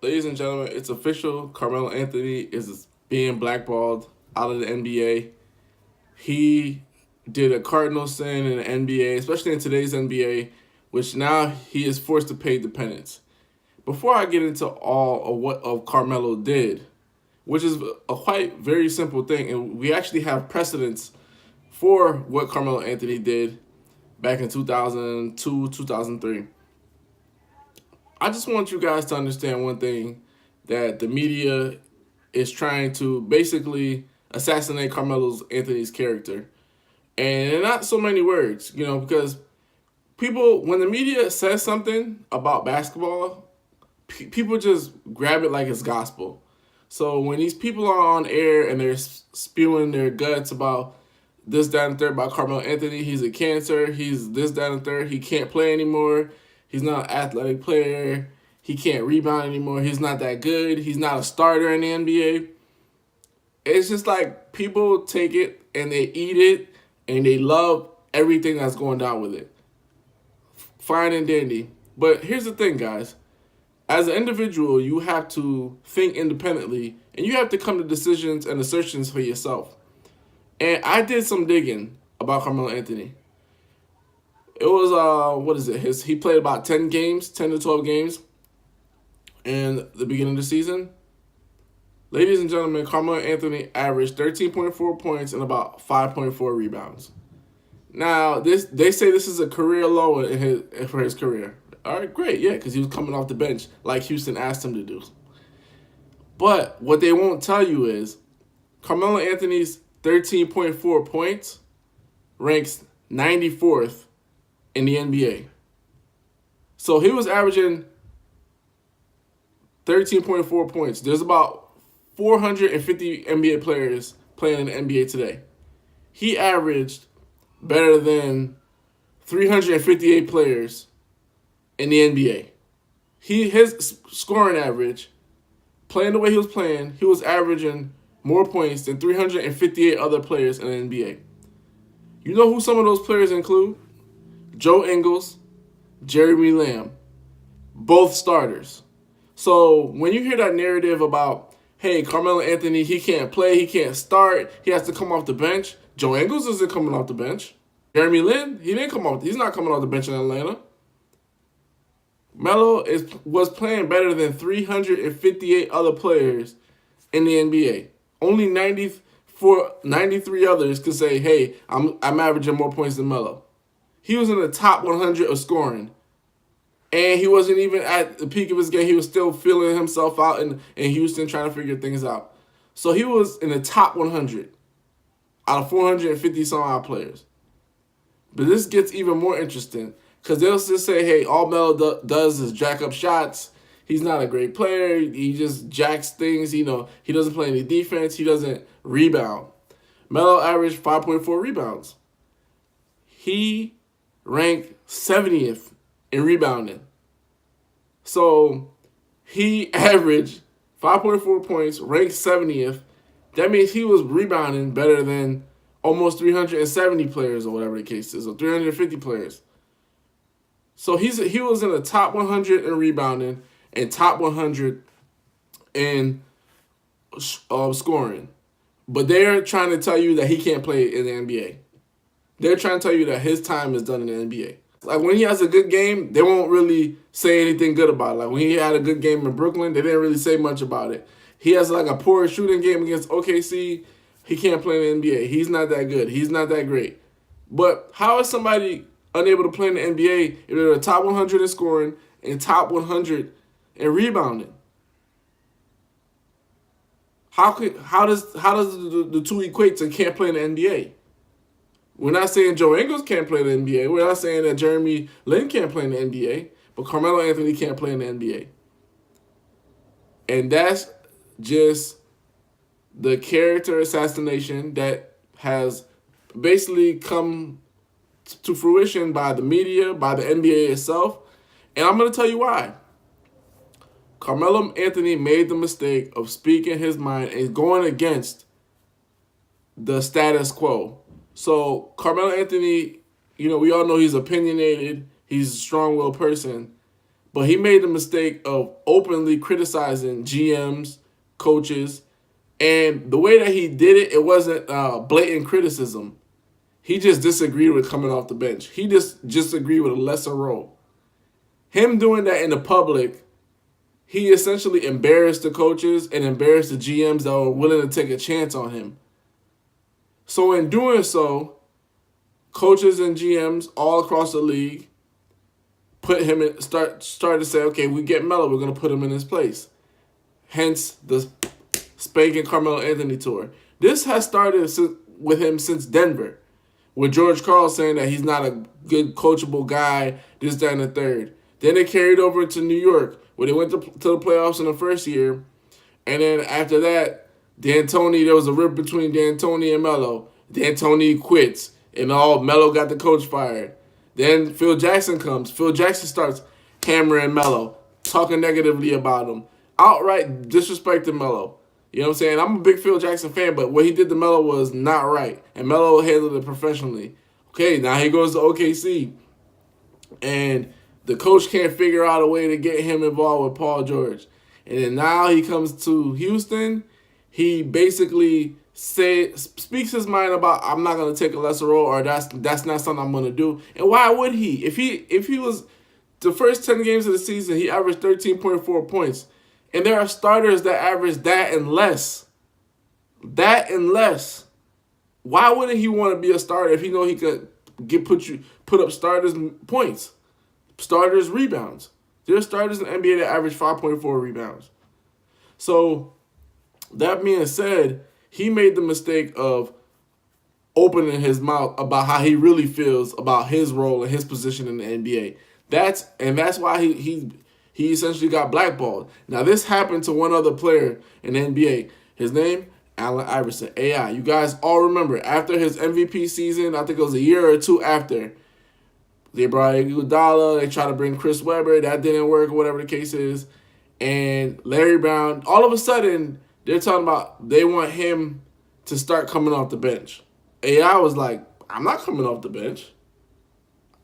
Ladies and gentlemen, it's official. Carmelo Anthony is being blackballed out of the NBA. He did a cardinal sin in the NBA, especially in today's NBA, which now he is forced to pay the penance. Before I get into all of what Carmelo did, which is a quite very simple thing, and we actually have precedents for what Carmelo Anthony did back in 2002, 2003. I just want you guys to understand one thing, that the media is trying to basically assassinate Carmelo Anthony's character. And in not so many words, because people, when the media says something about basketball, people just grab it like it's gospel. So when these people are on air and they're spewing their guts about this, that, and third about Carmelo Anthony, he's a cancer, he's this, that, and third, he can't play anymore, he's not an athletic player, he can't rebound anymore, he's not that good, he's not a starter in the NBA. It's just like people take it and they eat it and they love everything that's going down with it. Fine and dandy. But here's the thing, guys. As an individual, you have to think independently and you have to come to decisions and assertions for yourself. And I did some digging about Carmelo Anthony. It was, he played about 10 games, 10 to 12 games in the beginning of the season. Ladies and gentlemen, Carmelo Anthony averaged 13.4 points and about 5.4 rebounds. Now, they say this is a career low for his career. All right, great, yeah, because he was coming off the bench like Houston asked him to do. But what they won't tell you is Carmelo Anthony's 13.4 points ranks 94th in the NBA. So he was averaging 13.4 points. There's about 450 NBA players playing in the NBA today. He averaged better than 358 players in the NBA. His scoring average, playing the way he was playing, he was averaging more points than 358 other players in the NBA. You know who some of those players include? Joe Ingles, Jeremy Lamb, both starters. So when you hear that narrative about, hey, Carmelo Anthony, he can't play, he can't start, he has to come off the bench. Joe Ingles isn't coming off the bench. Jeremy Lin, he's not coming off the bench in Atlanta. Melo was playing better than 358 other players in the NBA. Only 93 others could say, hey, I'm averaging more points than Melo. He was in the top 100 of scoring. And he wasn't even at the peak of his game. He was still feeling himself out in Houston, trying to figure things out. So he was in the top 100 out of 450 some odd players. But this gets even more interesting because they'll just say, hey, all Melo does is jack up shots. He's not a great player. He just jacks things. He doesn't play any defense. He doesn't rebound. Melo averaged 5.4 rebounds. He ranked 70th in rebounding. So he averaged 5.4 points, ranked 70th. That means he was rebounding better than almost 370 players or whatever the case is, or 350 players. So he was in the top 100 in rebounding and top 100 in scoring. But they're trying to tell you that he can't play in the NBA. They're trying to tell you that his time is done in the NBA. Like when he has a good game, they won't really say anything good about it. Like when he had a good game in Brooklyn, they didn't really say much about it. He has like a poor shooting game against OKC. He can't play in the NBA. He's not that good. He's not that great. But how is somebody unable to play in the NBA if they're the top 100 in scoring and top 100 in rebounding? How does the two equate to can't play in the NBA? We're not saying Joe Ingles can't play in the NBA. We're not saying that Jeremy Lin can't play in the NBA. But Carmelo Anthony can't play in the NBA. And that's just the character assassination that has basically come to fruition by the media, by the NBA itself. And I'm going to tell you why. Carmelo Anthony made the mistake of speaking his mind and going against the status quo. So Carmelo Anthony, we all know he's opinionated. He's a strong-willed person. But he made the mistake of openly criticizing GMs, coaches, and the way that he did it, it wasn't blatant criticism. He just disagreed with coming off the bench. He just disagreed with a lesser role. Him doing that in the public, he essentially embarrassed the coaches and embarrassed the GMs that were willing to take a chance on him. So in doing so, coaches and GMs all across the league put him in, started to say, okay, we get Melo, we're going to put him in his place. Hence the spanking Carmelo Anthony tour. This has started with him since Denver, with George Karl saying that he's not a good coachable guy, this, that, and the third. Then they carried over to New York, where they went to the playoffs in the first year. And then after that, D'Antoni, there was a rip between D'Antoni and Melo. D'Antoni quits, and Melo got the coach fired. Then Phil Jackson comes. Phil Jackson starts hammering Melo, talking negatively about him, outright disrespecting Melo. You know what I'm saying? I'm a big Phil Jackson fan, but what he did to Melo was not right. And Melo handled it professionally. Okay, now he goes to OKC. And the coach can't figure out a way to get him involved with Paul George. And then now he comes to Houston. He basically speaks his mind about, I'm not going to take a lesser role, or that's not something I'm going to do. And why would he? If he was the first 10 games of the season, he averaged 13.4 points. And there are starters that average that and less. That and less. Why wouldn't he want to be a starter if he know he could put up starters points, starters rebounds? There are starters in the NBA that average 5.4 rebounds. So that being said, he made the mistake of opening his mouth about how he really feels about his role and his position in the NBA. That's why he essentially got blackballed. Now, this happened to one other player in the NBA. His name, Allen Iverson, AI. You guys all remember, after his MVP season, I think it was a year or two after, they brought Iguodala, they tried to bring Chris Webber, that didn't work, whatever the case is. And Larry Brown, all of a sudden, they're talking about they want him to start coming off the bench. AI was like, I'm not coming off the bench.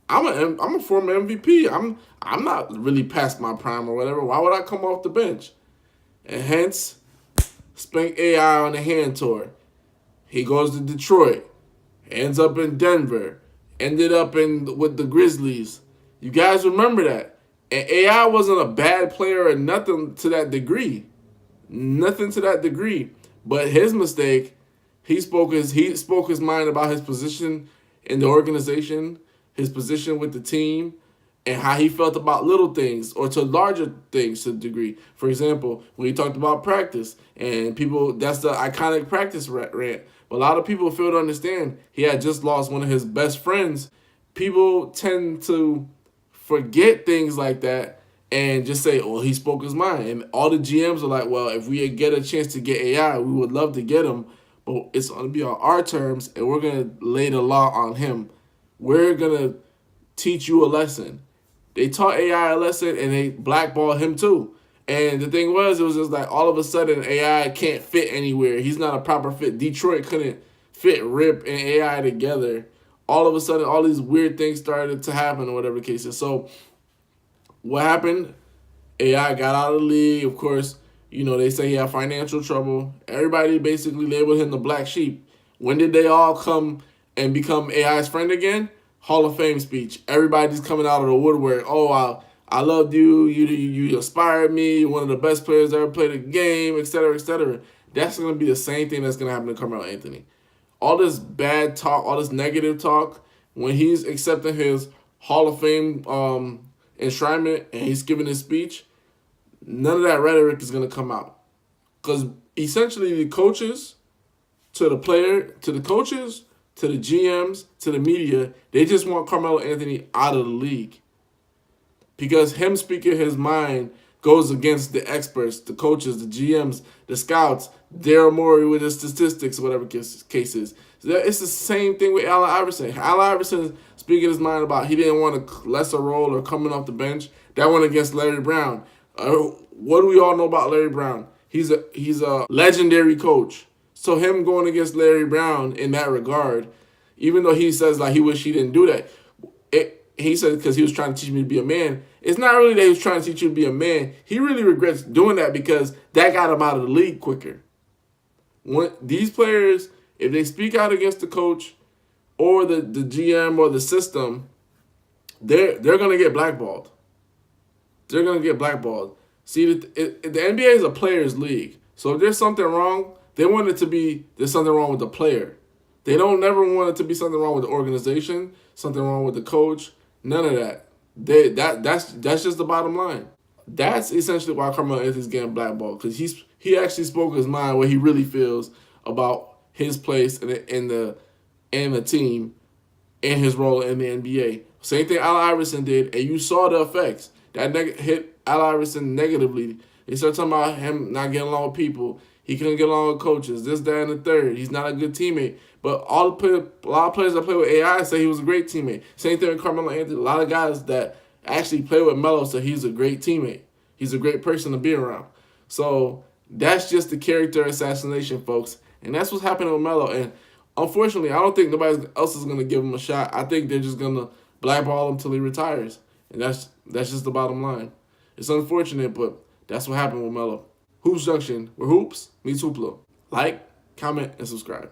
I'm a former MVP. I'm not really past my prime or whatever. Why would I come off the bench? And hence, spank AI on the hand tour. He goes to Detroit, ends up in Denver, ended up with the Grizzlies. You guys remember that. And AI wasn't a bad player or nothing to that degree. Nothing to that degree. But his mistake, he spoke his mind about his position in the organization, his position with the team, and how he felt about little things or to larger things to a degree. For example, when he talked about practice, and people, that's the iconic practice rant. But a lot of people fail to understand he had just lost one of his best friends. People tend to forget things like that and just say, oh, he spoke his mind. And all the GMs are like, well, if we get a chance to get AI, we would love to get him, but it's going to be on our terms, and we're going to lay the law on him. We're going to teach you a lesson. They taught AI a lesson, and they blackballed him too. And the thing was, it was just like all of a sudden AI can't fit anywhere. He's not a proper fit. Detroit couldn't fit Rip and AI together. All of a sudden, all these weird things started to happen or whatever the case is. So what happened? AI got out of the league. Of course, you know, they say he had financial trouble. Everybody basically labeled him the black sheep. When did they all come and become AI's friend again? Hall of Fame speech. Everybody's coming out of the woodwork. Oh, I loved you. You inspired me. You're one of the best players that ever played the game, et cetera, et cetera. That's going to be the same thing that's going to happen to Carmelo Anthony. All this bad talk, all this negative talk, when he's accepting his Hall of Fame enshrinement and he's giving his speech, none of that rhetoric is going to come out. Because essentially the coaches, to the coaches, to the GMs, to the media, they just want Carmelo Anthony out of the league. Because him speaking his mind goes against the experts, the coaches, the GMs, the scouts, Daryl Morey with his statistics, whatever case is. So it's the same thing with Allen Iverson. Allen Iverson speaking his mind about he didn't want a lesser role or coming off the bench. That went against Larry Brown. What do we all know about Larry Brown? He's a legendary coach. So him going against Larry Brown in that regard, even though he says like he wish he didn't do that, he said because he was trying to teach me to be a man. It's not really that he was trying to teach you to be a man. He really regrets doing that because that got him out of the league quicker. These players, if they speak out against the coach or the GM or the system, they're gonna get blackballed. They're gonna get blackballed. See, the NBA is a players' league. So if there's something wrong, they want it to be there's something wrong with the player. They don't never want it to be something wrong with the organization, something wrong with the coach. None of that. That's just the bottom line. That's essentially why Carmelo Anthony's getting blackballed, because he actually spoke his mind, what he really feels about his place in the team and his role in the NBA. Same thing Allen Iverson did, and you saw the effects. That hit Allen Iverson negatively. They started talking about him not getting along with people. He couldn't get along with coaches. This, that, and the third. He's not a good teammate. But a lot of players that play with AI say he was a great teammate. Same thing with Carmelo Anthony. A lot of guys that actually play with Melo say he's a great teammate. He's a great person to be around. So that's just the character assassination, folks. And that's what's happening with Melo. And unfortunately, I don't think nobody else is going to give him a shot. I think they're just going to blackball him until he retires. And that's just the bottom line. It's unfortunate, but that's what happened with Melo. Hoops Junction, where hoops meets hoopla. Like, comment, and subscribe.